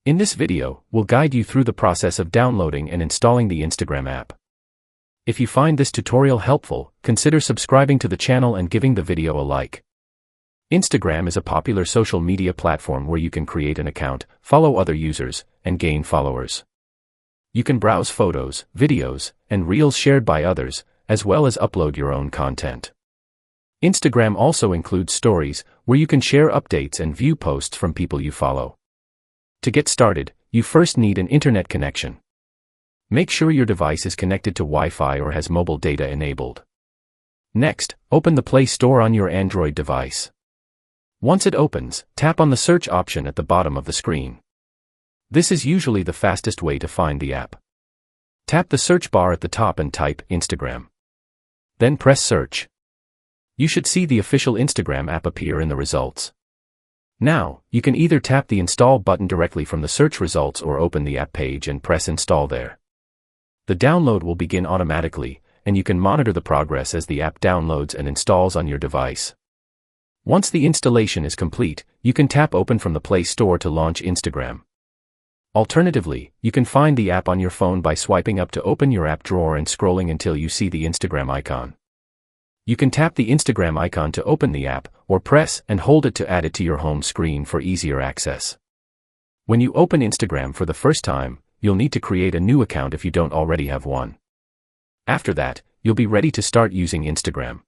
In this video, we'll guide you through the process of downloading and installing the Instagram app. If you find this tutorial helpful, consider subscribing to the channel and giving the video a like. Instagram is a popular social media platform where you can create an account, follow other users, and gain followers. You can browse photos, videos, and reels shared by others, as well as upload your own content. Instagram also includes stories, where you can share updates and view posts from people you follow. To get started, you first need an internet connection. Make sure your device is connected to Wi-Fi or has mobile data enabled. Next, open the Play Store on your Android device. Once it opens, tap on the search option at the bottom of the screen. This is usually the fastest way to find the app. Tap the search bar at the top and type Instagram. Then press search. You should see the official Instagram app appear in the results. Now, you can either tap the install button directly from the search results or open the app page and press install there. The download will begin automatically, and you can monitor the progress as the app downloads and installs on your device. Once the installation is complete, you can tap open from the Play Store to launch Instagram. Alternatively, you can find the app on your phone by swiping up to open your app drawer and scrolling until you see the Instagram icon. You can tap the Instagram icon to open the app, or press and hold it to add it to your home screen for easier access. When you open Instagram for the first time, you'll need to create a new account if you don't already have one. After that, you'll be ready to start using Instagram.